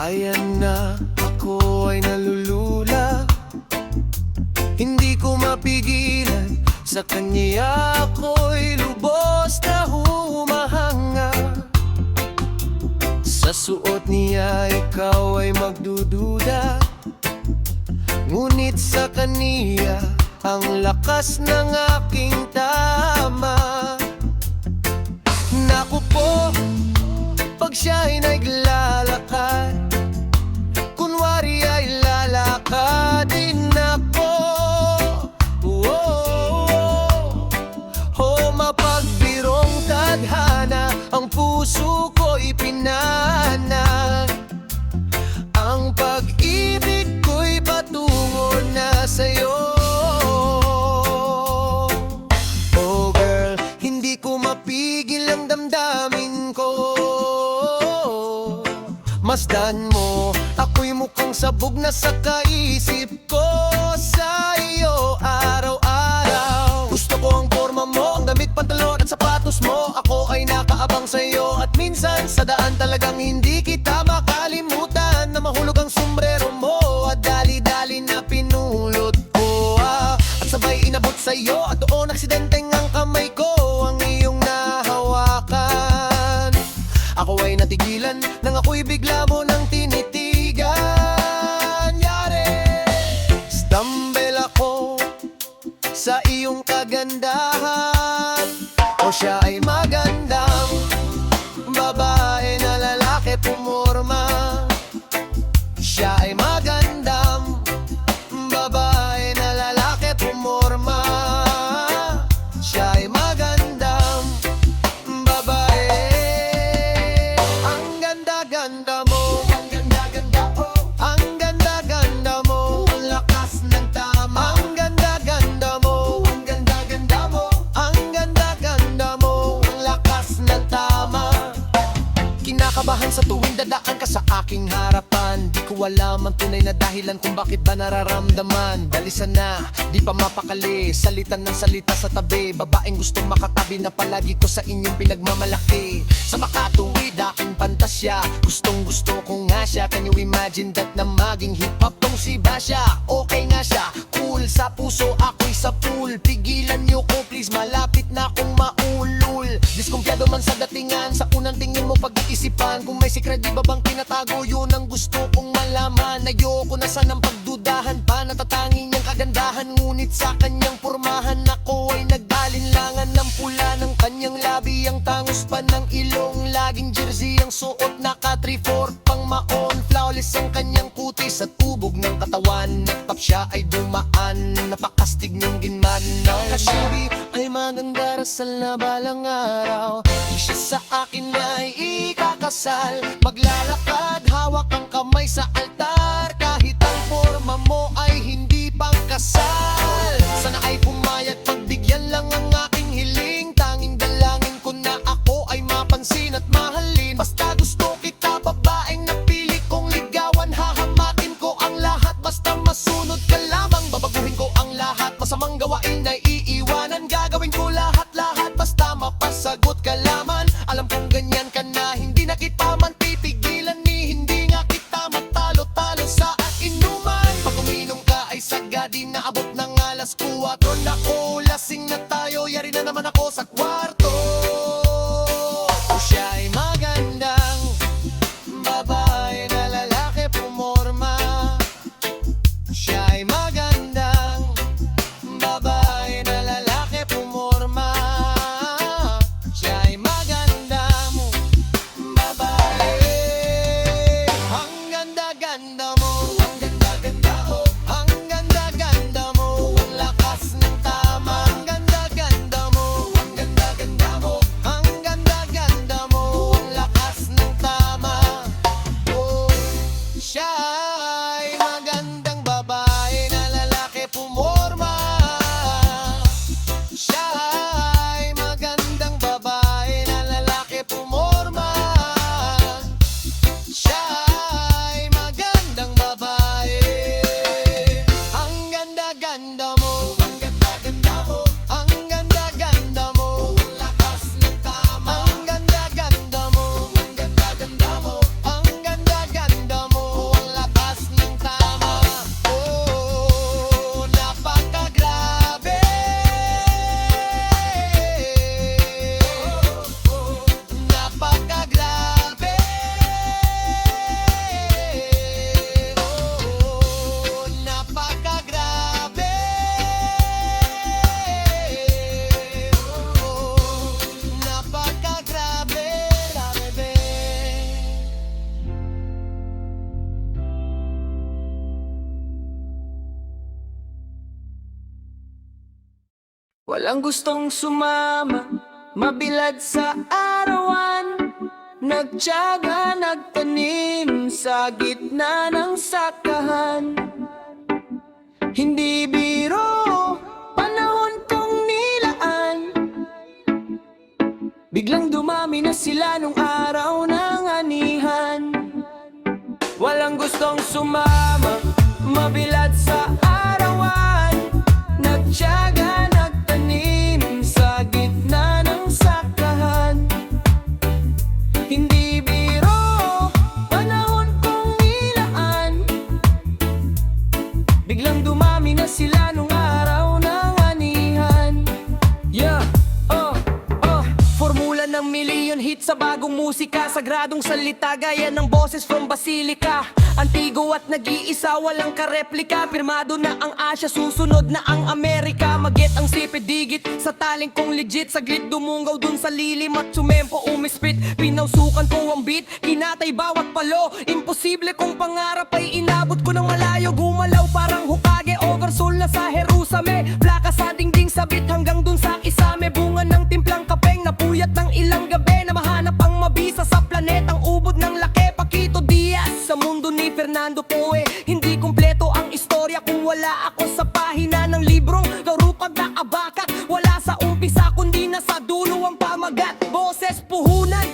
Ayan na, ako ay nalulula. Hindi ko mapigilan, sa kanya ako'y lubos na humahanga. Sa suot niya ikaw ay magdududa, ngunit sa kaniya ang lakas ng aking tama. Naku po, pag siya'y naglalakad, kunwari ay lalakad din ako. Mapagbirong tadhana, ang puso ko ipinana. Ang pag-ibig ko'y patungo na sa'yo. Oh girl, hindi ko mapigil ang damdamin ko. Masdan mo, ako'y mukhang sabog na sa kaisip ko. Sa iyo araw-araw, gusto ko ang forma mo, ang damit, pantalon at sapatos mo. Ako ay nakaabang sa'yo at minsan sa daan talagang hindi kita makalimutan. Na mahulog ang sombrero mo at dali-dali na pinulot ko, at sabay inabot sa'yo at doon aksidenteng ang kamay ko ang iyong nahawakan. Ako ay natigilan nang ako'y bigla mo nang tinitigan. Yari, stumble ako sa iyong kagandahan. O siya ay magandang babae na lalaki pumorma. Siya ay magandang babae na lalaki pumorma. Siya ay magandang babae. Ang ganda-ganda mo, ang ganda-ganda oh. Ang ganda-ganda mo, ang lakas ng tama. Ang ganda-ganda mo, ang ganda-ganda mo. Ang ganda-ganda mo, ang lakas ng tama. Kinakabahan sa tuwing dadaan ka sa aking harapan. Di ko alam ang tunay na dahilan kung bakit ba nararamdaman. Dalisan na, di pa mapakali, salitan ng salita sa tabi. Babaeng gustong makatabi na palagi ko sa inyong pinagmamalaki. Sa makatuwid aking pantasya, gustong gusto ko nga siya. Can you imagine that na maging hip-hop tong si Basha? Okay nga siya, cool sa puso, ako'y sa pool. Pigilan niyo ko please, malapit na akong maulul. Diskumpiyado man sa datingan, sa unang tingin mo pag-iisipan. Kung may sikret di ba bang tinatago, yun ang gusto kong malaman. Ayoko na sanang pagdudahan pa, natatanging niyang kagandahan. Ngunit sa kanyang pormahan ako ay nag-alinlangan. Ng pula ng kanyang labi, ang tangos pa ng ilong. Laging jersey ang suot, naka 3/4 pang maon. Flawless ang kanyang kutis at ubog ng katawan. At siya ay dumaan, napakastig niyang ginmana. Kashubi ay maganda, rasal na balang araw. Di siya sa akin ay ikakasal. Maglalakad, hawak ang kamay sa altar. Kahit ang forma mo ay hindi pang kasal. Sana ay pumayat, pagbigyan lang ang aking hiling. Tanging dalangin ko na ako ay mapansin at mahalin. Basta gusto kita, babaeng napili kong ligawan. Hahamakin ko ang lahat, basta masunod ka lamang. Babaguhin ko ang lahat, masamang gawain ay iiwanan. Gagawin ko lahat-lahat, basta mapasagot ka laman. Alam kong ganyan ka na, hindi na kita man pipigilan. Ni hindi nga kita matalo-talo sa inuman. Pag uminom ka ay sagad, di naabot ng alas 4. Naku, lasing na tayo, yari na naman ako sa kwarto. O siya ay magandang babae na lalaki pumorma. Siya ay magandang babae na lalaki pumorma. Siya ay magandang babae. Ang ganda-ganda mo, ang ganda-ganda oh. Ang ganda-ganda mo, ang lakas ng tama. Ang ganda-ganda mo, ang ganda-ganda mo. Ang ganda-ganda mo, ang lakas ng tama. Walang gustong sumama, mabilad sa arawan. Nagtiyaga, nagtanim sa gitna ng sakahan. Hindi biro, panahon kong nilaan. Biglang dumami na sila nung araw ng anihan. Walang gustong sumama, mabilad sa arawan. Nagtiyaga, nagtanim sa gitna ng sakahan. Hindi biro, panahon kong nilaan. Biglang dumami na sila nung araw ng anihan. Formula ng million hit sa bagong musika. Sagradong salita gaya ng boses from Basilica. Antigo at nag-iisa, walang kareplika. Pirmado na ang Asya, susunod na ang Amerika. Magit ang sipidigit sa taling kong legit. Saglit dumungaw dun sa lilim at sumempo umispit. Pinausukan ko ang beat, kinatay bawat palo. Imposible kong pangarap ay inabot ko ng malayo. Gumalaw parang Hokage, oversoul na sa Jerusalem. Plaka sa dingding sabit hanggang dun sa Kisame. Bunga ng timplang kapeng, napuyat ng ilang gabi. Na mahanap ang mabisa sa planetang ubod ng laki. Paquito Diaz sa mundo ni Fernando Poe. Hindi kumpleto ang istorya kung wala ako sa pahina ng librong Garupag na Abakat. Wala sa umpisa kundi nasa dulo ang pamagat. Boses puhunan,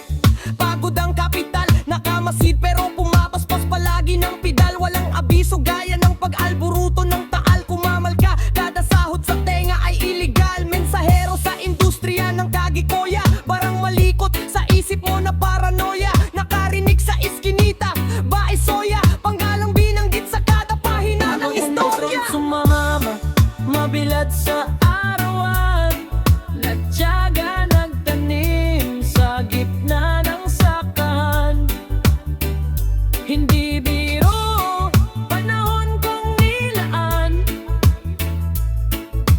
pagod ang kapital. Nakamasid pero pumapaspas palagi ng pidal. Walang abiso gaya ng pag-alburuto ng taal. Kumamal ka, kada sahod sa tenga ay illegal. Mensahero sa industriya ng kagikoya. Barang malikot sa isip mo na paranoia. Nakarinig sa iskinita, bae soya. Panggalang binanggit sa kada pahina ng istorya. Sumama, mabilad sa arawan. Nagtiyaga, nagtanim sa gitna ng sakahan. Hindi biro, panahon kong nilaan.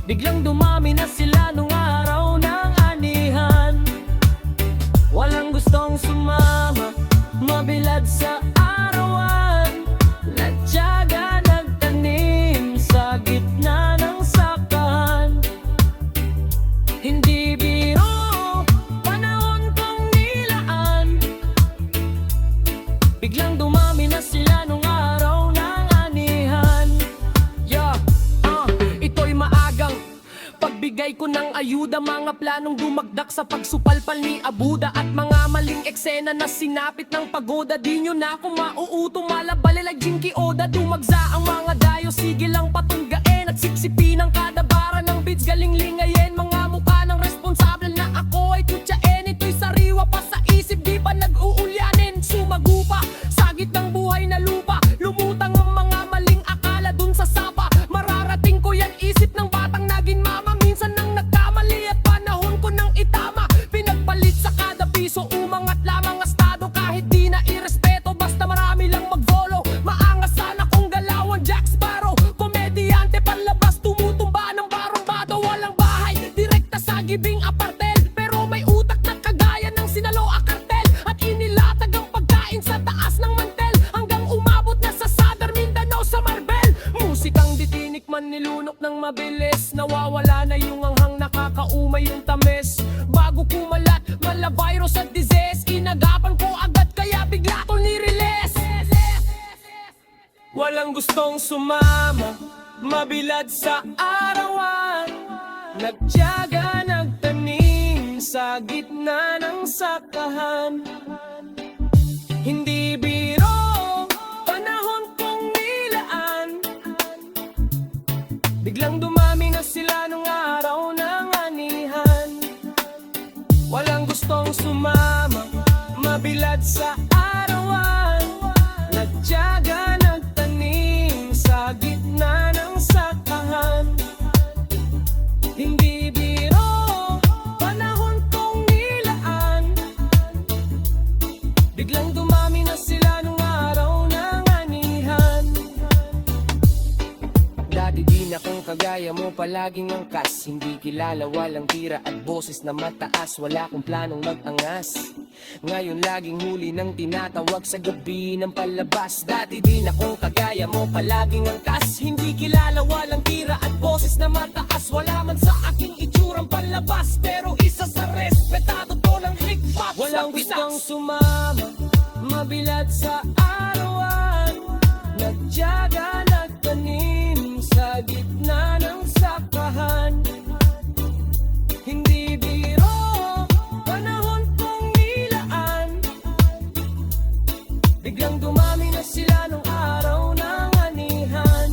Biglang dumami na sila nung araw ng anihan. Walang gustong sumama, mabilad sa arawan. Nagtiyaga, nagtanim sa gitna ng sakahan. Hindi biro, panahon kong nilaan. Biglang dumami na sila nung araw ng anihan. Ito'y maagang pagbigay ko ng ayuda. Mga planong dumagdak sa pagsupalpal ni Abuda. At mga maling eksena na sinapit ng pagoda. Di nyo na kung mauuto, malabali like Jinky Oda. Dumagsa ang mga dayo, sige lang patunggain. At siksipin ang kada bara ng beats, galing lingayin. Mga mukha ng responsable na ako ay tutyain. Ito'y sariwa pa sa isip, di pa nag-uulyanin. Sumago pa, sagit ng buhay na lupa. Lumutang ang mga maling akala dun sa sapa. Mararating ko yan, isip ng batang naging mama. Minsan nang nagkamali at panahon ko nang itama. Pinagpalit sa kada piso, umangat lamang estado. Kahit di na irespeto, basta marami lang mag-follow. Maangas sana kung galawan, Jack Sparrow. Komedyante panlabas, tumutumba ng barong-bado. Walang bahay, direkta sa gibing apartel. Pero may utak na kagaya ng sinalo a kartel. At inilatag ang pagkain sa taas ng mantel. Hanggang umabot na sa Southern Mindanao sa Marbel. Musikang ditinikman nilunok ng mabilis. Nawawala na yung anghang, nakakaumay yung tamis. Bago kumalat, mala virus at disease. Inagapan ko agad kaya bigla ko nirelease. Walang gustong sumama, mabilad sa arawan. Nagtiyaga, nagtanim sa gitna ng sakahan. Hindi biro, panahon kong nilaan. Biglang dumami na sila nung araw ng anihan. Walang gustong sumama, mabilad sa arawan. Nagtiyaga, nagtanim sa gitna ng sakahan. Hindi biro, panahon kong nilaan. kagaya mo palaging angkas. Hindi kilala, walang tira at boses na mataas. Wala kong planong mag-angas. Ngayon laging huli ng tinatawag sa gabi ng palabas. Dati din akong kagaya mo palaging angkas. Hindi kilala, walang tira at boses na mataas. Wala man sa aking itsurang palabas, pero isa sa respetado to ng hip-hop. Walang gustong sumama, mabilad sa arawan. Nagtiyaga, nagtanim sa gitna ng sakahan. Hindi biro, panahon kong nilaan. Biglang dumami na sila nung araw ng anihan.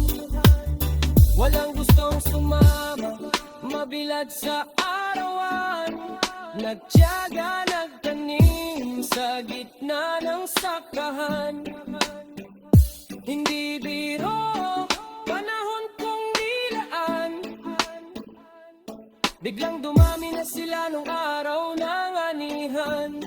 Walang gustong sumama, mabilad sa arawan. Nagtiyaga, nagtanim sa gitna ng sakahan. Hindi biro, panahon kong nilaan. Biglang dumami na sila nung araw ng anihan.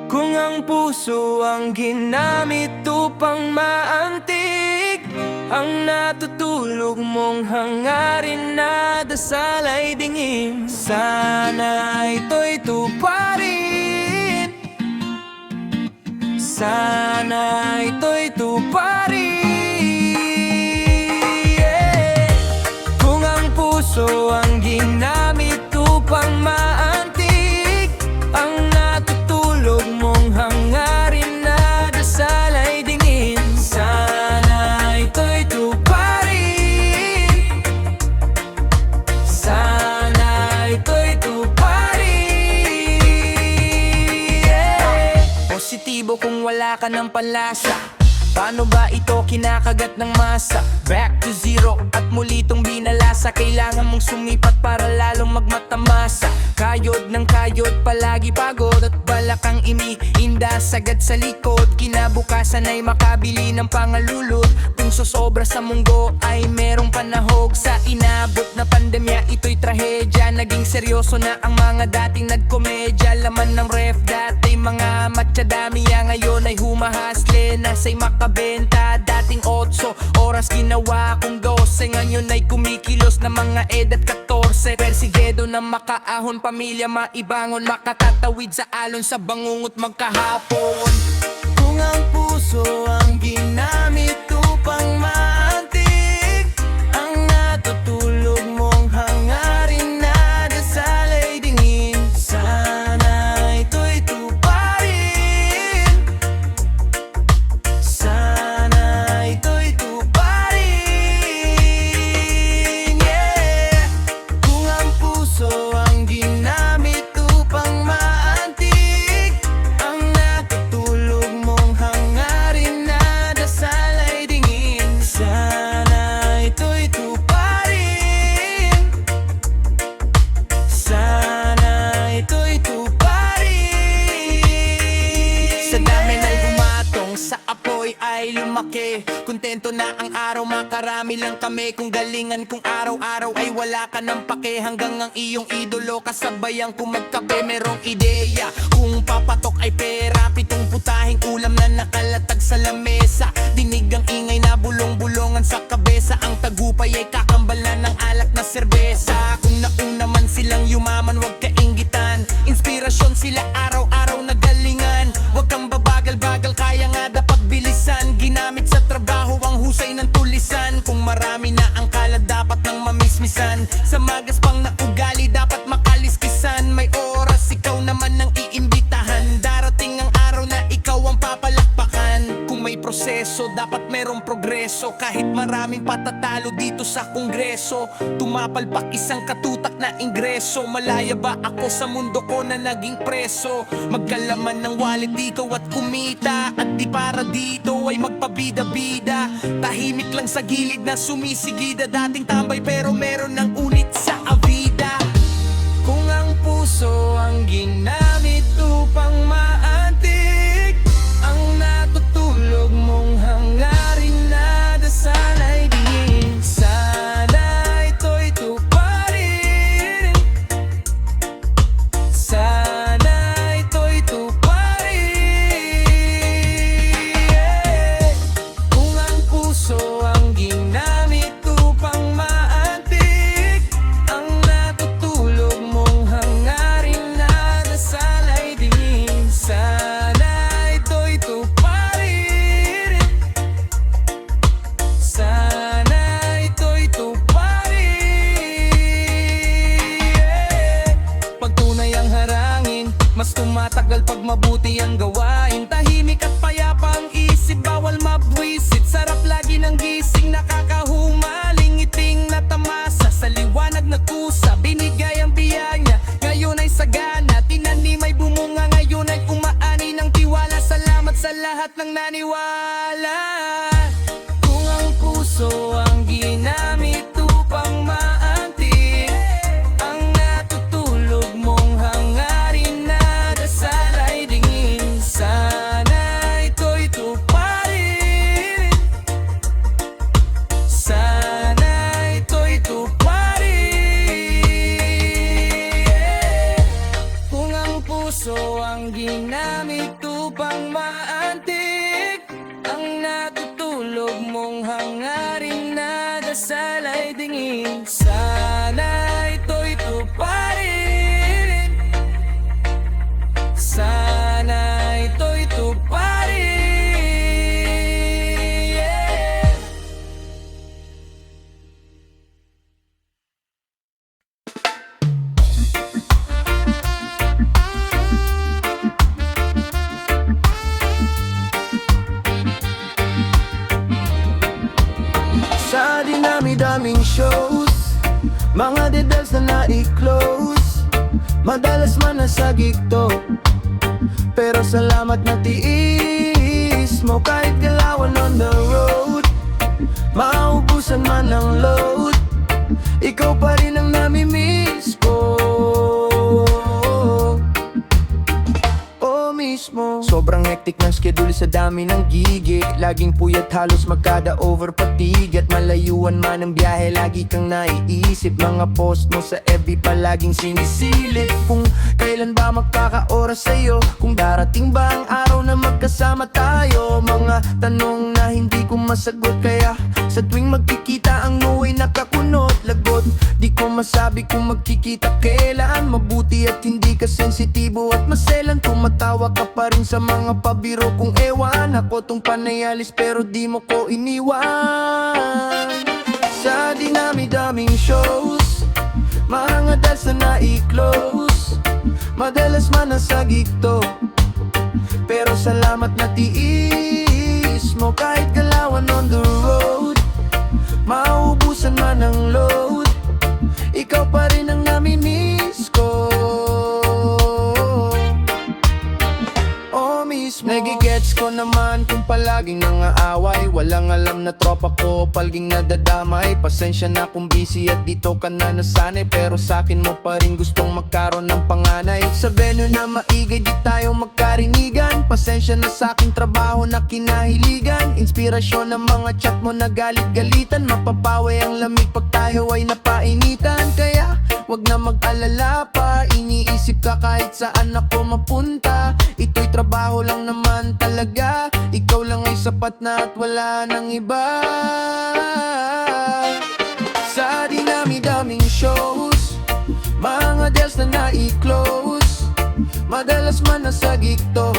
Kung ang puso ang ginamit upang maantig, ang natutulog mong hangarin na dasal ay dingin. Sana ito'y tuparin, sana ito'y tuparin. Kung ang puso ang ginamit upang maantig, ang natutulog mong hangarin na dasal ay dingin. Sana ito'y tuparin, sana ito'y tuparin. Positibo kung wala ka ng panlasa. Paano ba ito kinakagat ng masa? Back to zero at muli tong binalasa. Kailangan mong sumipat para lalong magmatamasa. Kayod ng kayod, palagi pagod at balakang iniinda sagad sa likod. Kinabukasan ay makabili ng pangalulot. Kung sosobra sa munggo ay merong panahog. Sa inabot na pandemya, ito'y trahedya. Naging seryoso na ang mga dating nagkomedya. Laman ng ref dati mga matsyadamiya, ngayon ay humahasle. Nasa'y makabenta, dating 8 oras ginawa kong 12. Ngayon ay kumikilos na mga edad 14. Persigedo na makaahon, pamilya maibangon, makatatawid sa alon sa bangungot magkahapon. Kung ang puso ang ginamit upang maantig, ang natutulog mong hangarin na dasal ay dingin. Sana ito'y tuparin, sana ito'y tuparin. Yeah. Kung ang puso ang ginamit upang maantig, ang natutulog mong hangarin na dasal ay dingin. Sana ito'y tuparin, sana ito'y tuparin. Sa dami na'y bumatong, sa apoy ay lumaki. Kontento na ang araw, makarami lang kami. Kung galingan kung araw-araw ay wala ka ng pake. Hanggang ang iyong idolo kasabayan kung magkape. Merong ideya kung papatok ay pera. 7 putahing ulam na nakalatag sa lamesa. Dinig ang ingay na bulong-bulongan sa kabesa. Ang tagupay ay kakambalan ng alak na serbesa. Kung nauna man silang yumaman, wag kainggitan. Inspirasyon sila araw-araw na galingan. Wag kang babagal-bagal, kaya nga dapat bilisan. Ginamit sa trabaho ang husay ng tulisan. Kung marami na ang kalat, dapat nang mamismisan. Sa magaspang na ugali, dapat makaliskisan. May oras, ikaw naman ang iimbitahan. Darating ang araw na ikaw ang papalakpakan. Kung may proseso, dapat merong progreso. Kahit maraming patatalo dito sa kongreso, tumapalpak isang katutak na ingreso. Malaya ba ako sa mundo ko na naging preso? Magkalaman ng wallet ikaw at kumita. At di para dito ay magpabida-bida. Tahimik lang sa gilid na sumisigida. Dating tambay pero meron ng unit sa avida. Kung ang puso ang ginamit upang maantig, ang natutulog mong hangarin na dasal ay dingin. Sana ito'y tuparin, sana ito'y tuparin. Yeah. mabagal pag mabuti ang gawain. Tahimik at payapa ang isip, bawal mabwisit. Sarap lagi ng gising, nakakahumaling. Ngiting na tamasa, sa liwanag na kusa. Binigay ang biyaya, ngayon ay sagana. Tinanim ay bumunga, ngayon ay umaani ng tiwala. Salamat sa lahat ng naniwala. Kung ang puso ang ginamit upang maantig ang natutulog mong hangarin na dasal ay dingin. Sana ito'y tuparin. Sana ito'y tuparin. Kung ang puso ang ginamit upang maantig ang natutulog mong hangarin na dasal ay dingin. Sana ito'y tuparin. Sana ito'y tuparin. Yeah. Sa dinami-daming shows, mga details na na-i-close, madalas man nasa gigto. Pero salamat na tiis mo kahit galawan on the road. Maubusan man ng load, ikaw pa rin ang nami-miss ko. Oh mismo, sobrang hectic ng schedule sa dami ng gigi. Laging puyat, halos magkada-over fatigue. At malayuan man ang biyahe, lagi kang naiisip. Mga post mo sa FB palaging sinisilip. Kung kailan ba magkaka-oras sa'yo, kung darating ba ang araw na magkasama tayo. Mga tanong na hindi ko masagot, kaya sa tuwing magkikita ang nuway nakakunot. Lagot, di ko masabi kung magkikita kailan. Mabuti at hindi ka sensitibo at maselan. Tumatawa ka pa rin sa mga pabiro kong ewan. Ako tong panayalis pero di mo ko iniwan. Sa dinami-daming shows, mga dals na na-i-close, madalas man nasa gigto. Pero salamat na tiis mo kahit galawan on the road. Maubusan man ng load, ikaw pa rin ang nami-miss ko. Oh mismo, nagigets ko naman kung palaging nangaaway. Walang alam na tropa ko, palging nadadamay. Pasensya na kung busy at dito ka na nasanay, pero sa'kin mo pa rin gustong magkaroon ng panganay. Sa venue na maigay di tayo magkarinigan. Pasensya na sa'king trabaho na kinahiligan. Inspirasyon ng mga chat mo na galit-galitan. Mapapawi ang lamig pag tayo ay napainitan. Kaya wag na mag-alala pa, iniisip ka kahit saan ako mapunta. Ito'y trabaho lang naman talaga, ikaw lang ay sapat na at wala nang iba. Sa dinami-daming shows, mga deals na na-i-close, madalas man nasa gigto.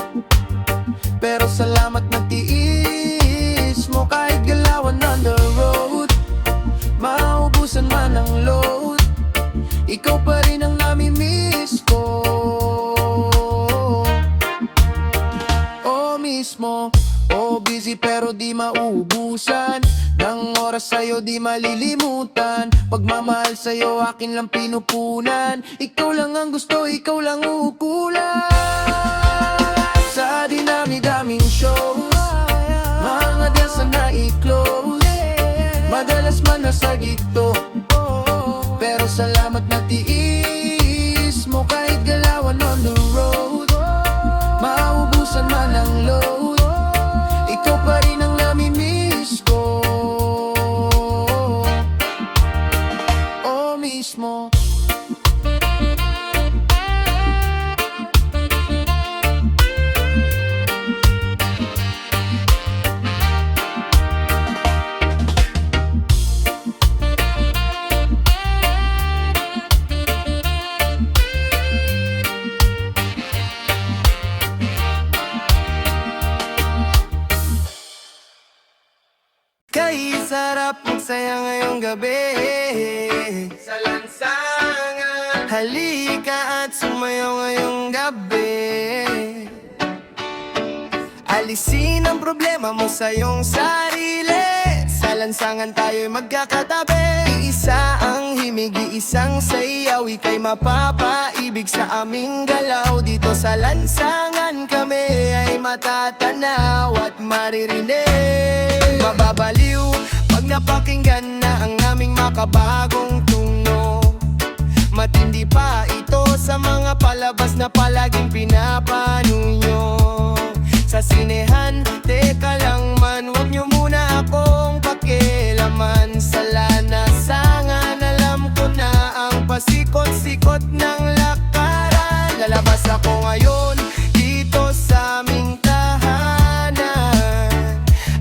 Pero salamat na tiis mo kahit galawan on the road. Maubusan man ang load, ikaw pa rin ang nami-miss ko. Oh mismo, oh busy pero di maubusan ng oras sa'yo, di malilimutan. Pagmamahal sa'yo akin lang pinupunan. Ikaw lang ang gusto, ikaw lang uukulan. Sa dinami-daming shows, mga deals na na-i-close, madalas man nasa gigto. Pero salamat na tiis mo kahit galawan on the road. Maubusan man ang load, ikaw pa rin ang nami-miss ko. Oh mismo. Kay sarap magsaya ngayong gabi sa lansangan. Halika at sumayaw ngayong gabi. Alisin ang problema mo sa iyong sarili. Sa lansangan tayo'y magkakatabi. Iisa ang himig, isang sayaw. Ika'y mapapaibig sa aming galaw. Dito sa lansangan kami ay matatanaw at maririnig. Mababaliw pag napakinggan na ang aming makabagong tunog. Matindi pa ito sa mga palabas na palaging pinapanunyo. Sa sinehan, teka lang man, huwag nyo muna akong pakialaman. Sa lanasangan, alam ko na ang pasikot-sikot ng lakaran. Lalabas ako ngayon dito sa aming tahanan,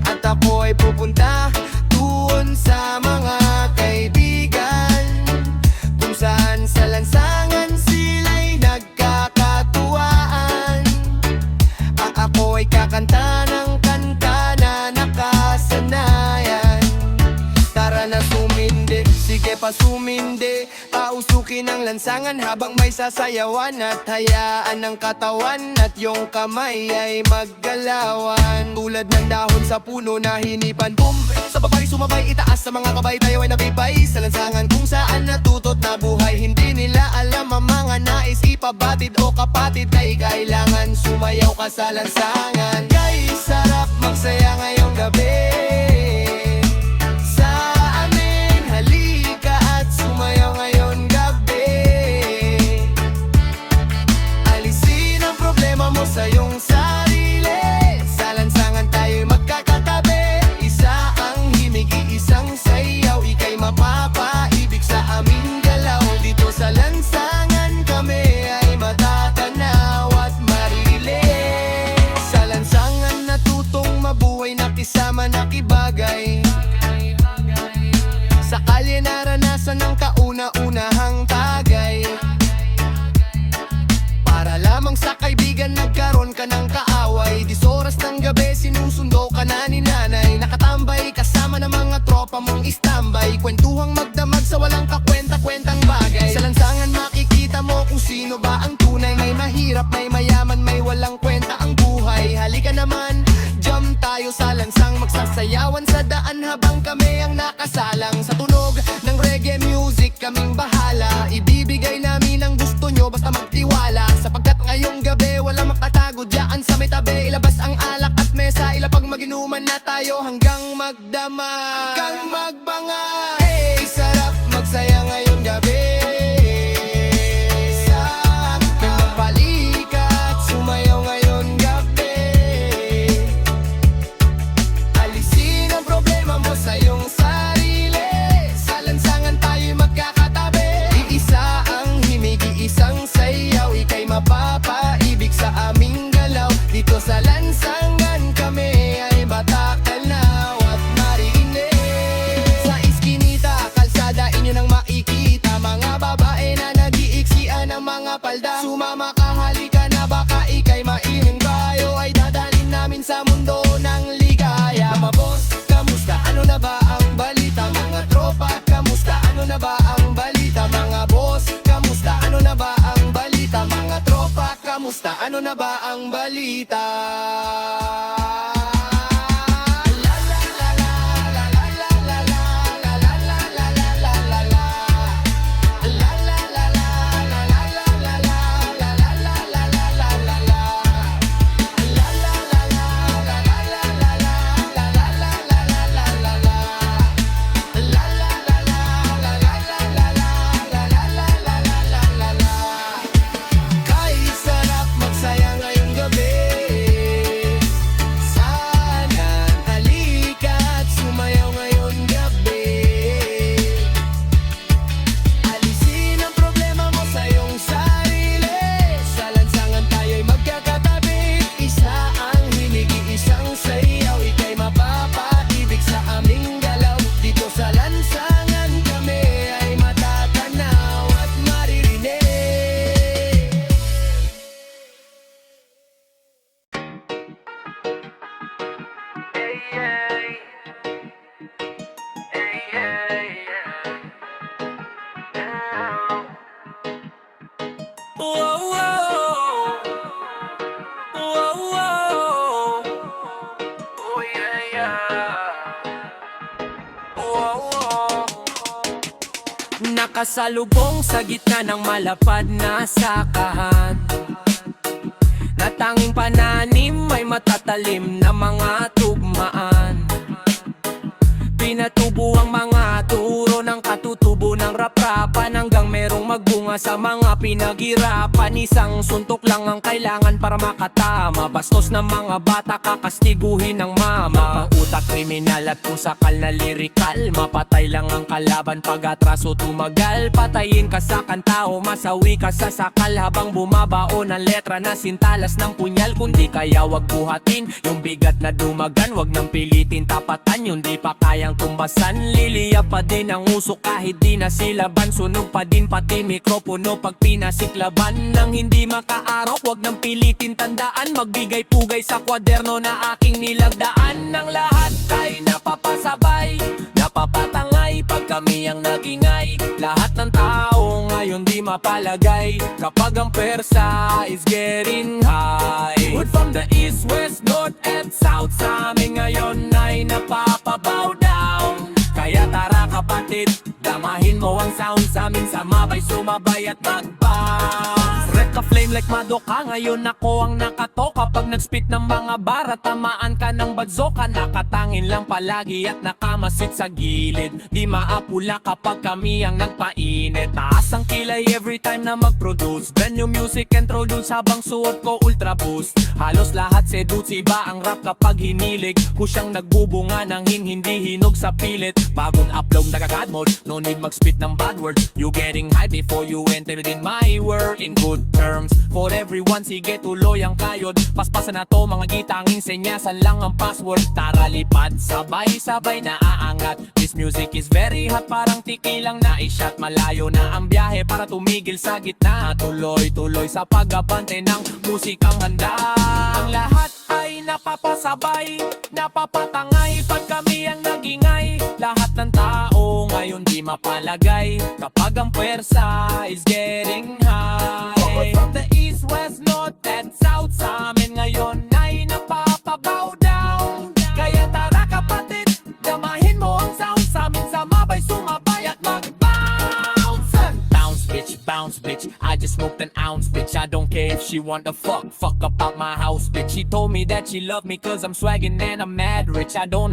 at ako ay pupunta doon sa mga kaibigan, kung saan sa lansangan sila'y nagkakatuwaan. Ako ay kakanta ng kanta na nakasanayan. Tara na sumindi, sige pa sumindi. Pausukin ang lansangan habang may sasayawan. At hayaan ng katawan at yung kamay ay maggalawan. Tulad ng dahon sa puno na hinipan, boom! Sa babay sumabay, itaas sa mga kabay, tayo ay nabibay. Sa lansangan kung saan natutot na buhay. Hindi nila alam ang mga nais ipabatid o kapatid. Kay kailangan sumayaw ka sa lansangan. Kay sarap magsaya ngayong gabi. Sa amin halika at sumayaw ngayong gabi. Alisin ang problema mo sa iyong sarili. Sa lansangan tayo'y magkakatabi. Isa ang himig, isang sayaw. Ika'y mapapaibig sa aming galaw. Dito sa lansangan kami ay matatanaw at maririnig. Sa lansangan natutong mabuhay, nakisama, nakibagay. Sa kalye naranasan ng kauna-unahang tagay. Para lamang sa kaibigan nagkaroon ka ng kaaway. 10 oras ng gabi sinusundo ka na ni nanay. Nakatambay kasama ng mga tropa mong istambay. Kwentuhang magdamag sa walang kakwenta-kwentang bagay. Sa lansangan makikita mo kung sino ba ang tunay. May mahirap, may mayaman, may walang kwenta ang buhay. Halika naman, jam tayo sa lansang. Magsasayawan sa daan habang kami ang nakasalang. Sa tunog ng reggae music kaming bahala. Ibibigay namin ang gusto nyo basta magtiwala. Sapagkat ngayong gabi walang makatago dyan sa may tabi. Ilabas ang alak at mesa, ilapag maginuman na tayo hanggang magdamag. Hanggang magbanga. Hey, sarap magsaya ngayong gabi. Sa amin magpalikat, sumayaw ngayong gabi. Alisin ang problema mo sa iyong sarili. Sa lansangan tayo'y magkakatabi. Iisa ang himig, isang sayaw. Ika'y mapapaibig sa aming galaw. Dito sa lansangan kami ay matatanaw at marinig. Sa iskinita, kalsada inyo nang makikita. Mga babae na nag-iiksian ng mga palda. Sumama ka, halika na, baka ika'y maining bayo. Ay dadalhin namin sa mundo ng ligaya. Mga boss, kamusta? Ano na ba ang balita? Mga tropa, kamusta? Ano na ba ang balita? Mga boss, kamusta? Ano na ba ang balita? Mga tropa, kamusta? Ano na ba ang balita? La la la la la la la la la la la la la la la la la. La la la la la la la la la la la la la la la la la. La la la la la la la la la la la la la la la la la. La la la la la la la la la la la la la la. Kahit sarap magsaya ngayong gabi. nakasalubong sa gitna ng malapad na sakahan, na tanging pananim may matatalim na mga tugmaan. Pinatubo ang mga turo ng katutubo ng rap-rapan, hanggang merong magbunga sa mga pinaghirapan. Isang suntok lang ang kailangan para makatama. Bastos ng mga bata kakastiguhin ng mama. Utak kriminal at kung sakal na lirikal, mapatay lang ang kalaban pag atraso tumagal. Patayin ka sa kanta o masawi ka sa sakal, habang bumabao ng letra na sintalas ng punyal. Kundi kaya wag buhatin yung bigat na dumagan, wag nang pilitin tapatan yung di pa kayang tumbasan. Liliya pa din ang usok kahit di na silaban, sunog pa din pati mikropono pag pinasiklaban. Nang hindi makaarok, wag nang pilitin tandaan, magbigay pugay sa kwaderno na aking nilagdaan. Ng lahat ay napapasabay, napapatangay pag kami ang nagingay. Lahat ng tao ngayon di mapalagay kapag ang persa is getting high. Wood from the east, west, north and south, sa amin ngayon ay napapabow down. Kaya tara kapatid, damahin mo ang sound sa amin, samabay sumabay at mag-bounce. Red ka flame like Madoka, ngayon ako ang nakato. Kapag nag-spit ng mga bara, tamaan ka ng badzoka. Nakatangin lang palagi at nakamasit sa gilid, di maapula kapag kami ang nagpainit. Taas ang kilay every time na mag-produce, brand new music introduce habang suot ko ultra boost. Halos lahat seduce, iba ang rap kapag hinilig. Kusyang nagbubunga ng hindi hinog sa pilit. Bagong upload nagagad mode, no need mag-spit ng bad words. You getting high before you entered in my world. In good terms, for everyone, sige tuloy ang kayod. Paspasan na to mga gitangin, senyasan lang ang password. Tara lipad, sabay-sabay na aangat. This music is very hot, parang tikilang na ishot. Malayo na ang biyahe para tumigil sa gitna. Tuloy-tuloy sa pag-abante ng musikang handa. Ang lahat ay napapasabay, napapatangay pag kami ang nagingay. Lahat ng tao ngayon di mapalagay kapag ang puwersa is getting high. From the east, west, north and south, sa amin ngayon ay napapabow down. Kaya tara kapatid, damahin mo ang sound sa amin, samabay sumabay at mag-bounce. Bounce bitch, I just smoked an ounce bitch. I don't care if she want to fuck about my house bitch. She told me that she loved me cause I'm swaggin' and I'm mad rich. I don't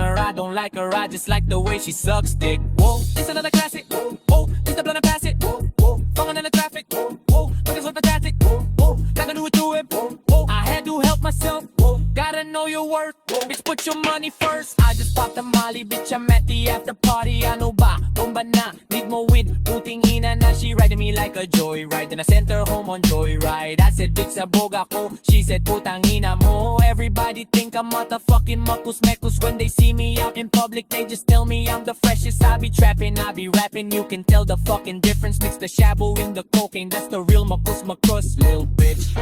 like her, I just like the way she sucks dick. Whoa, this another classic. Whoa, this the blunt and pass it. Whoa, falling in the traffic. Whoa, look so fantastic. Whoa, not gonna do it to him. Whoa, I had to help myself. Whoa, gotta know your worth. Bitch, put your money first. I just popped a molly, bitch, I'm at the after party. Ano ba? Bomba na, need mo with. Puting ina na, she riding me like a joyride. Then I sent her home on joyride. I said, bitch, sabog ako. She said, putang ina mo. Everybody think I'm motherfucking makus-mekus. When they see me out in public, they just tell me I'm the freshest. I be trapping, I be rapping. You can tell the fucking difference. Mix the shabu in the cocaine. That's the real makus-makus, lil bitch.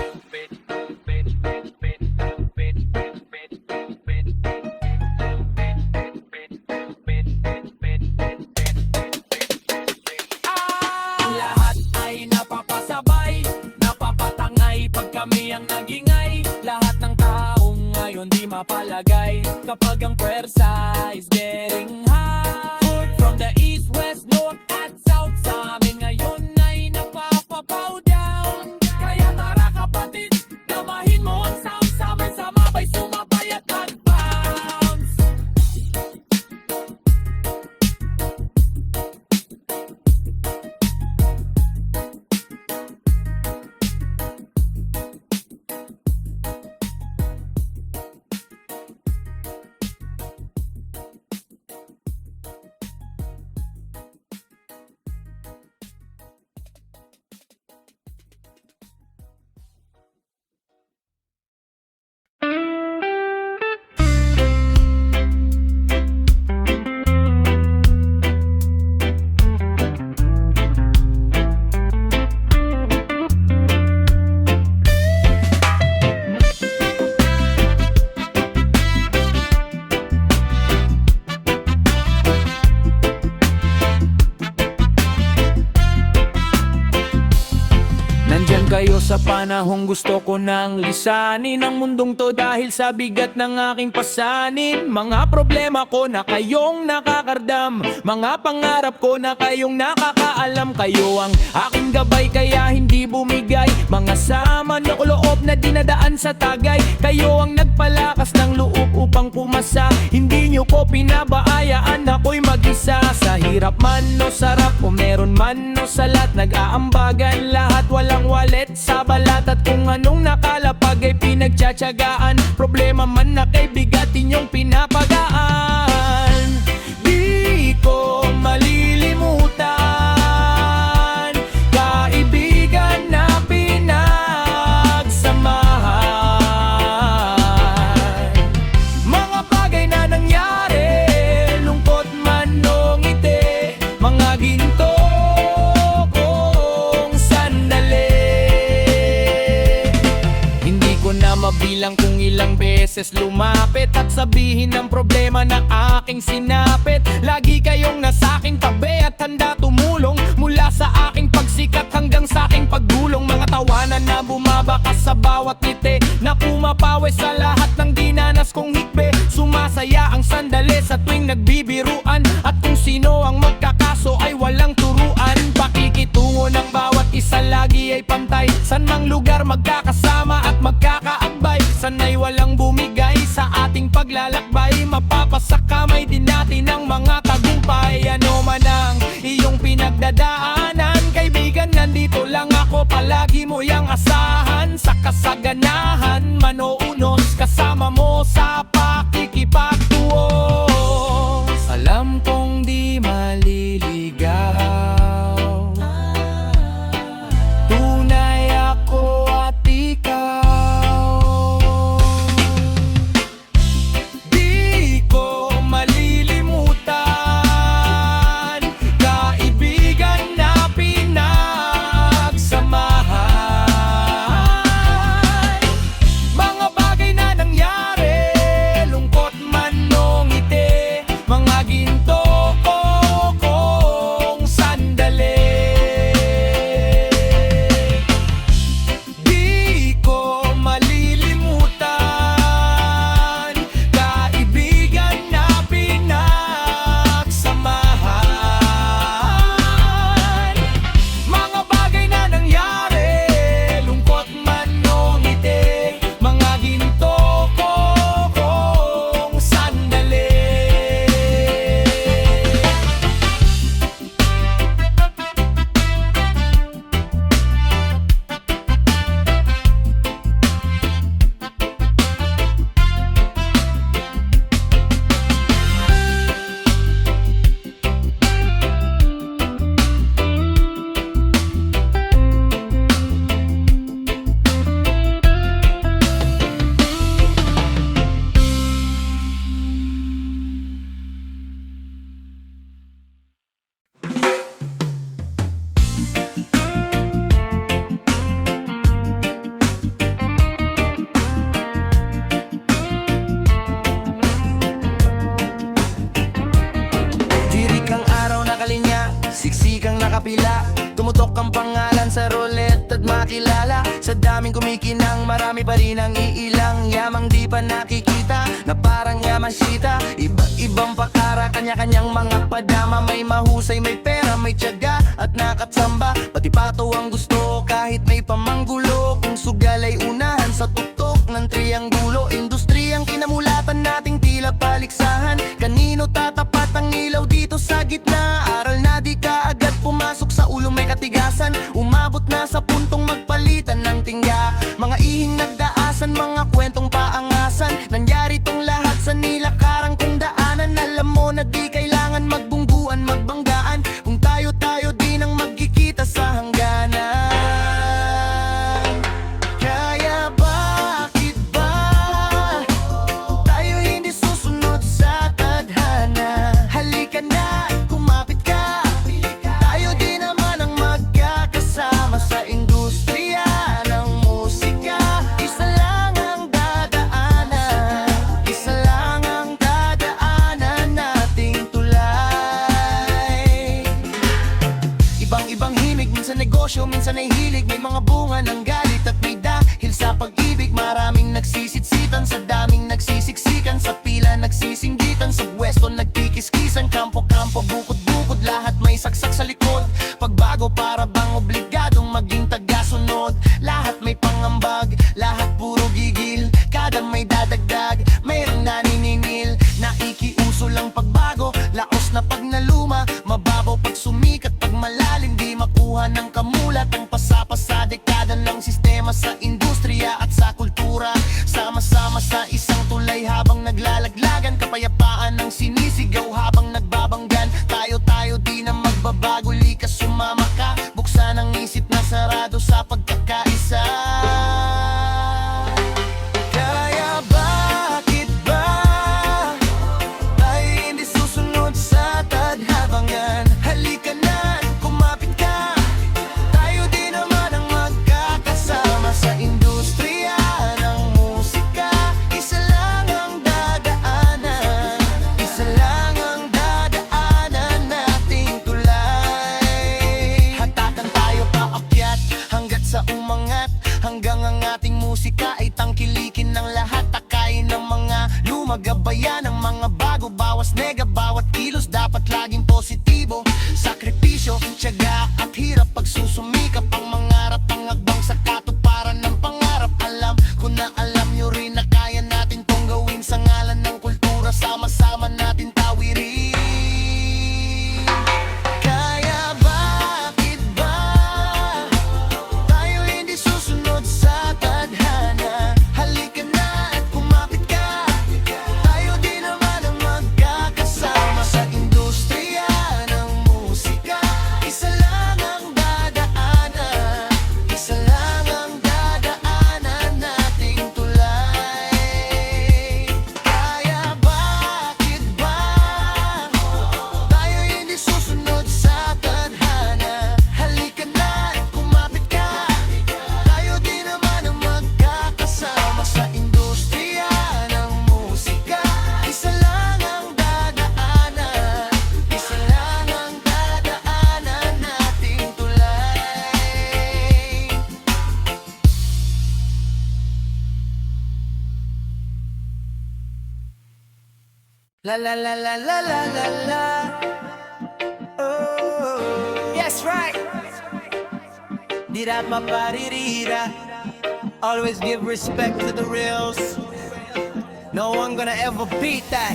Kami ang nagingay. Lahat ng taong ngayon di mapalagay kapag ang puwersa is getting high. From the east, west, north at south, sa amin ngayon ay napapabow down. Kaya tara kapatid, damahin mo ang sound sa amin, samabay sumabay at mag-bounce. sa panahong gusto ko nang lisanin ang mundong to dahil sa bigat ng aking pasanin. Mga problema ko na kayong nakakardam, mga pangarap ko na kayong nakakaalam. Kayo ang aking gabay kaya hindi bumigay, mga sama na loob na dinadaan sa tagay. Kayo ang nagpalakas ng loob upang pumasa, hindi nyo ko pinabaayaan ako'y mag-isa. Sa hirap man o sarap o meron man o salat, nag-aambagan lahat, walang walet sa balat. At kung anong nakalapag ay pinagtsatsagaan, problema man na kay bigat inyong pinapagaan. Di ko malilimutan kaibigan na pinagsamahan. Mga bagay na nangyari, lungkot man o ngiti, mga ginto kong sandali. Hindi ko na mabilang kung ilang beses lumapit at sabihin ang problema na aking sinapit. Lagi kayong nasa aking tabi at handa tumulong, mula sa aking pagsikat hanggang sa aking paggulong. Mga tawanan na bumabakas sa bawat ngiti, na pumapawi sa lahat ng dinanas kong hikbe. Sumasaya ang sandali sa tuwing nagbibiruan, at kung sino ang magkakaso ay walang turuan. Pakikitungo ng bawat isa lagi ay pantay, san mang lugar magkakasama at magkakaabay. Sanay walang bumigay sa ating paglalakbay, mapapasakamay din natin ang mga tagumpay. Ano man ang iyong pinagdadaanan, kaibigan, nandito lang ako, palagi mo yang asahan. Sa kasaganahan man o unos, kasama mo sa pakikipagtuos. Alam kong di maliligaw, tunay ako at ikaw. Di ko malilimutan kaibigan na pinagsamahan. Mga bagay na nangyari, lungkot man o ngiti, mga ginto kong sandali. Di ko malilimutan kaibigan na pinagsamahan. Mga bagay na nangyari, lungkot man o ngiti, mga ginto kong sandali. Tirik ang araw na kalinya, siksik ang nakapila, tumutok ang pangalan sa roulette at makilala. Sa daming kumikinang, marami pa rin ang iilang yamang di pa nakikita, na parang yamasita. Iba't ibang pakara, kanya-kanyang mga padama, may mahusay, may pera, may tiyaga at nakatsamba. Pati pato ang gusto kahit may pamanggulo, kung sugal ay unahan sa tuktok ng trianggulo. Industriyang kinamulatan nating tila paliksahan, kanino tatapat ang ilaw dito sa gitna? Aral na di ka agad pumasok sa ulo, may katigasan, umabot na sa puntong magpalitan ng tingga. Mga ihing nagdaasan, mga kwentong paangasan, nangyari tong lahat sa nilakarang kong daanan. Alam mo na di kailangan magbungguan, magbanggaan, kung tayo-tayo din ang magkikita sa hangganan. Kaya bakit ba tayo hindi susunod sa tadhana? Halika na, kumapit ka, tayo din naman ang magkakasama sa industriya ng musika. Isa lang ang dadaanan, isa lang ang dadaanan nating tulay. Ibang-ibang himig, minsan negosyo, minsan ay hilig, may mga bunga ng galit at Magkasama sa isang tulay habang naglalaglagan, kapayapaan ang sinisigaw habang nagbabanggan. Tayo di na magbabago, lika sumama ka. Buksan ang isip na sarado sa pagkakaisa. Kaya bakit ba tayo hindi susunod sa tadhabangan? Halika na, kumapit ka. Tayo di naman ang magkakasama sa industriya ng musika. Isa lang ang dadaanan, isa lang ang dadaanan nating tulay. Hatakan tayo paakyat hanggat sa umangat, hanggang ang ating musika ay tangkilikin ng lahat. Takayin ng mga lumagabayan, ng mga bago. Bawas nega, bawat kilos dapat laging positibo. Sakripisyo, tiyaga at hirap, pagsusumikap ang mangarap, ang agbang sa katuparan ng pangarap. Alam ko na alam nyo rin na kaya natin tong gawin sa ngalan ng kultura. Sama-sama natin tawirin. Kaya bakit ba tayo hindi susunod sa tadhana? Halika na at kumapit ka. Tayo di naman ang magkakasama sa industriya ng musika. Isa lang ang dadaanan, isa lang ang dadaanan nating tulay. Kaya bakit ba tayo hindi susunod sa tadhana? Halika na at kumapit ka. Tayo di naman ang magkakasama sa industriya ng musika. Isa lang ang dadaanan, isa lang ang dadaanan nating tulay. La la la la la la la la. Oh, yes, right. Dira maparirira. Always give respect to the reals. No one gonna ever beat that.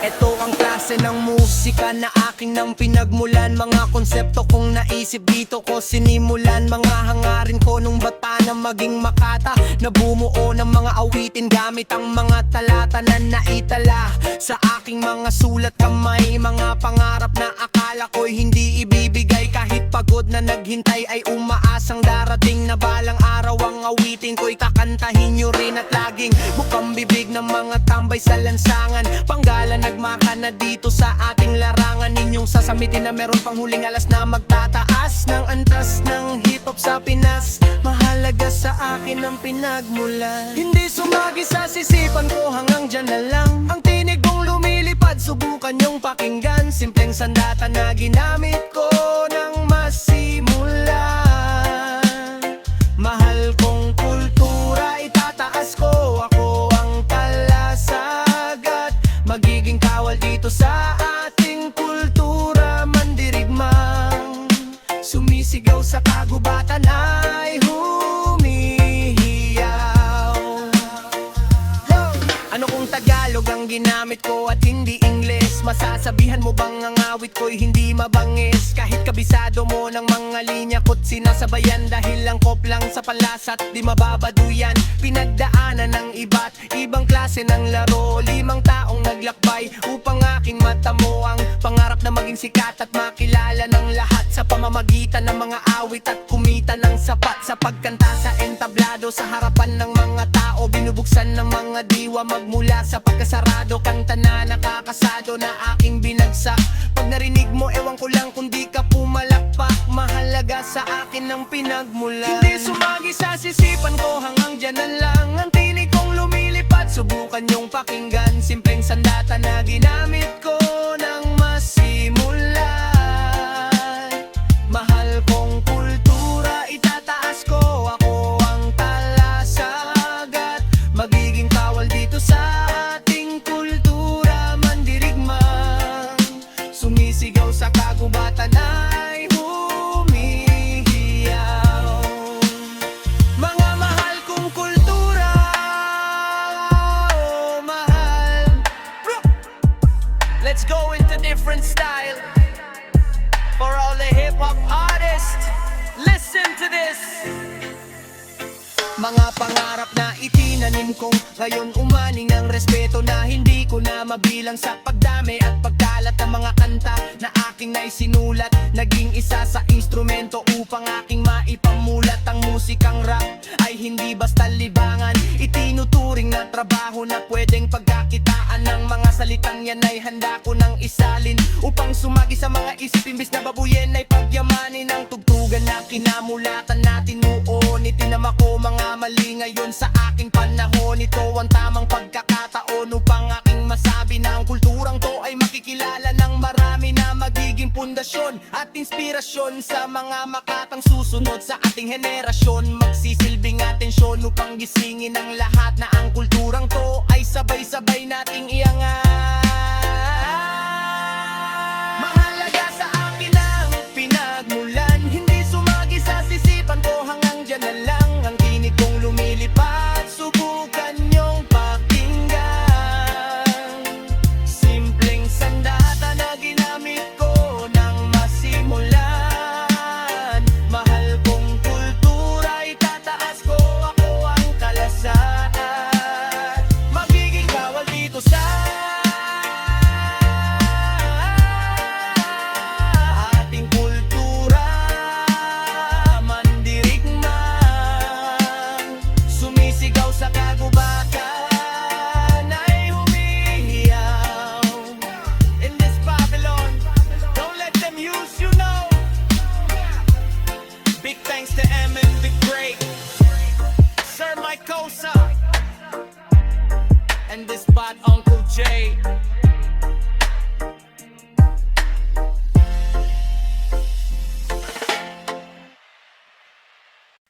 Ito ang klase ng musika na aking nang pinagmulan. Mga konsepto kong naisip dito ko sinimulan. Mga hangarin ko nung bata na maging makata, na bumuo ng mga awitin gamit ang mga talata na naitala sa aking mga sulat kamay. Mga pangarap na akala ko'y hindi ibibigay, kahit pagod na naghintay ay umaasang darating na balang araw ang awitin ko'y kakantahin nyo rin. At laging bukang bibig ng mga tambay sa lansangan, panggala nagmaka na dito sa ating larangan. Ninyong sasamitin na meron pang huling alas na magtataas ng antas ng hip-hop sa Pinas. Mahalaga sa akin ang pinagmulan, hindi sumagi sa sisipan ko, hanggang dyan na lang. Ang tinig kong lumilipad, subukan yung pakinggan. Simpleng sandata na ginamit ko nang masimulan. Mahal kong kultura, itataas ko. Ako ang talasag at magiging kawal dito sa ating kultura. Mandirigmang sumisigaw sa kagubatan ay humihiyaw. Ano kung Tagalog ang ginamit ko at hindi Ingles? Masasabihan mo bang ang awit ko'y hindi mabangis? Kahit kabisado mo ng mga linya ko't sinasabayan, dahil lang kop lang sa panlasa't di mababaduyan. Pinagdaanan ng iba't ibang klase ng laro, 5 taong naglakbay upang aking matamo ang pangarap na maging sikat at makilala ng lahat sa pamamagitan ng mga awit at kumita ng sapat sa pagkanta sa entablado sa harapan ng mga tao. Binubuksan ng mga diwa magmula sa pagkasarado, kanta na nakakasado na aking binagsak. Pag narinig mo, ewan ko lang kung di ka pumalakpak. Mahalaga sa akin ang pinagmulan, hindi sumagi sa sisipan ko, hanggang dyan na lang. Ang tinig kong lumilipad, subukan yung pakinggan. Simpleng sandata na ginamit ko nang masimulan. Mahal kong kultura, itataas ko. Ako ang talasag at magiging kawal dito sa ating kultura. Mandirigmang sumisigaw sa kagubatan ay humihiyaw. Mga mahal kong kultura, oh mahal. Let's go into different style. For all the hip-hop artists, listen to this. Mga pangarap na itinanim kong ngayon umaning ng respeto na hindi ko na mabilang sa pagdami at pagkalat ng mga kanta na aking naisinulat. Naging isa sa instrumento upang aking maipamulat. Ang musikang rap ay hindi basta libangan, itinuturing na trabaho na pwedeng pagkakitaan. Ng mga salitang yan ay handa ko nang isalin upang sumagi sa mga isip, imbis na babuyin ay pagyamanin. Ang tugtugan na kinamulatan natin noon, itinama ko mga mali ngayon sa aking panahon. Ito ang tamang pagkakataon upang aking masabi na ang kulturang to ay makikilala ng marami, na magiging pundasyon at inspirasyon sa mga makatang susunod sa ating henerasyon. Magsisilbing atensyon upang gisingin ang lahat na ang kulturang to ay sabay-sabay nating iangat. Mahalaga sa akin ang pinagmulan, hindi sumagi sa sisipan ko, hanggang dyan na lang ang tinig kong lumilipad. Subukan niyong pakinggan, simpleng sandata na ginamit ko nang masimulan. Mahal kong kultura, itataas ko, ako ang kalasaan. Magiging kawal dito sa ating kultura, mandirigmang sumisigaw sa kagubatan ay humihiyaw. In this Babylon, don't let them use you, no. Big thanks to M and the Great, Sir Mike Kosa, and this spot Uncle J.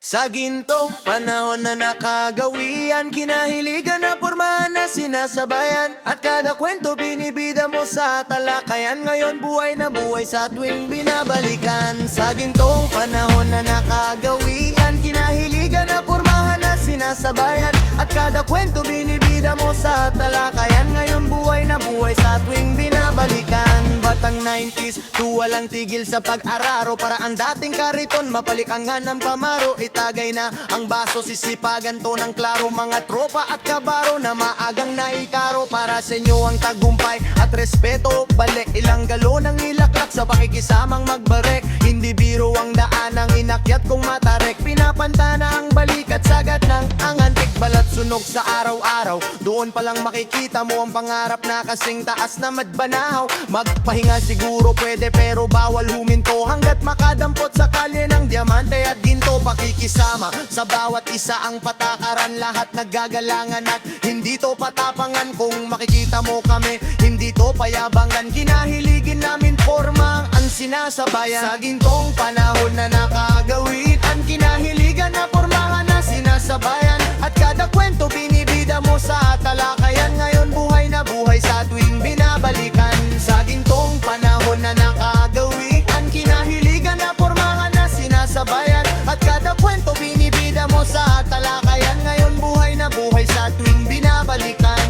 Sa gintong panahon na nakagawian, kinahiligan na pormahan na sinasabayan, at kada kwento binibida mo sa talakayan. Ngayon buhay na buhay sa tuwing binabalikan. Sa gintong panahon na nakagawian, kinahiligan na pormahan na sinasabayan, at kada kwento binibida mo sa talakayan. Ngayon buhay na buhay sa tuwing binabalikan. Batang 90s, walang tigil sa pag-araro, para ang dating kariton mapalikangan ng pamaro. Itagay na ang baso, sisipagan to ng klaro, mga tropa at kabaro na maagang naikaro. Para sa inyo ang tagumpay at respeto, balik ilang galon ang ilaklak sa pakikisamang magbarek. Hindi biro ang daan ang inakyat kong matarek, pinapanta na ang balik at sagat ng angantik. Balat sunog sa araw-araw, doon palang makikita mo ang pangarap na kasing taas na madbanahaw. Magpahinga siguro pwede, pero bawal huminto hanggat makadampot sa kalye ng diamante at ginto. Pakikisama sa bawat isa ang patakaran, lahat naggagalangan at hindi to patapangan. Kung makikita mo kami, hindi to payabangan, kinahiligin namin forma ang sinasabayan. Sa gintong panahon na nakagawian, kinahiligan na pormahan na sinasabayan, at kada kwento binibida mo sa talakayan. Ngayon buhay na buhay sa tuwing binabalikan. Sa gintong panahon na nakagawian, kinahiligan na pormahan na sinasabayan, at kada kwento binibida mo sa talakayan. Ngayon buhay na buhay sa tuwing binabalikan.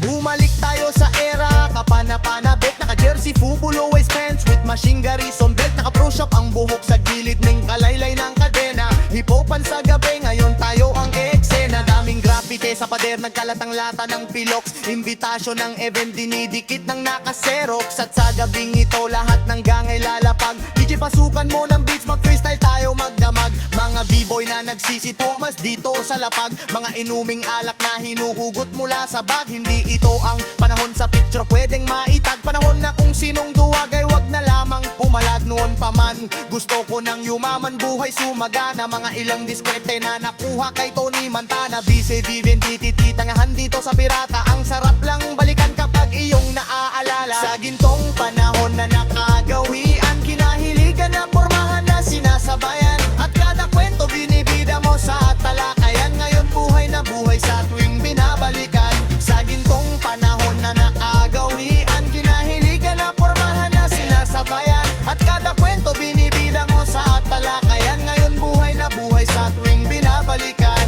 Bumalik tayo sa era kapana-panabik, naka-jersey, fubulo, waist pants with machine gun, reason belt, naka-pro shop ang buhok sa gilid ng kalaylay ng kadena. Hipopan sa gabi, ngayon tayo ang eksena. Daming graffiti sa pader, nagkalatang lata ng pilox, imbitasyon ng event dinidikit ng nakaserox. At sa gabing ito lahat ng gangay lalapag, DJ pasukan mo ng beats, mag-freestyle tayo magdamag. Mga b-boy na nagsisito mas dito sa lapag, mga inuming alak na hinuhugot mula sa bag. Hindi ito ang panahon sa picture pwedeng maitag, panahon na kung sinong duwag ay wag na lamang pumalag. Noon pa man gusto ko ng yumaman, buhay sumagana, mga ilang diskrete na nakuha kay Tony Montana. BC Vivian tititangahan dito sa pirata, ang sarap lang balikan kapag iyong naaalala. Sa gintong panahon na nakagawian, kinahiligan na pormahan na sinasabayan, at kada kwento binibida mo sa talakayan. Ngayon buhay na buhay sa tuwing binabalikan. Sa gintong panahon na nakagawian, kinahiligan na pormahan na sinasabayan, at kada kwento binibida mo sa talakayan. Ngayon buhay na buhay sa tuwing binabalikan.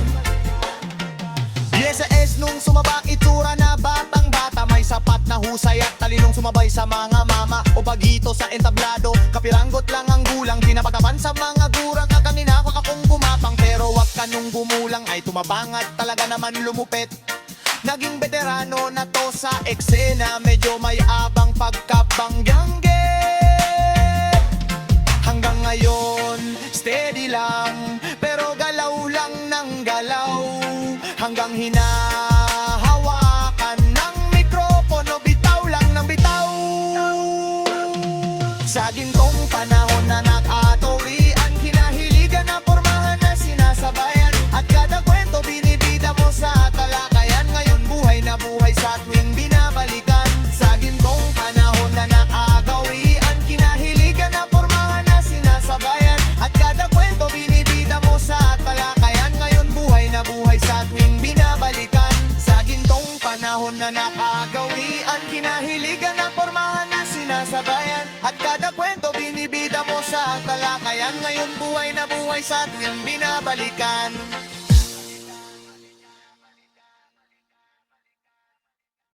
Yes, sa S nung sumabak itsura na batang-bata, may sapat na husay at talinong sumabay sa mga mama o bagito sa entablado. Kapiranggot lang ang gulang, pinapagapan sa mga gurang, at kanina ako akong gumapang, pero wag ka ka nung gumulang ay tumabang at talaga naman lumupit. Naging veterano na to sa eksena, medyo may abang pagkabanggangge. Hanggang ngayon, steady lang, pero galaw lang ng galaw. Hanggang hinahawakan ng mikropono, bitaw lang ng bitaw. Sa gintong panahon na nakatawian, kinahiligan na pormahan na sinasabayan. At kada kwento binibida mo sa talakayan, ngayon buhay na buhay sa tuwing binabalikan. Sa gintong panahon na nakagawian, kinahiligan na pormahan na sinasabayan. At kada kwento binibida mo sa talakayan, ngayon buhay na buhay sa tuwing binabalikan. Sa gintong panahon na nakagawian, kinahiligan na pormahan na sinasabayan. At kada kwento binibida mo sa talakayan, ngayon buhay na buhay sa tuwing binabalikan.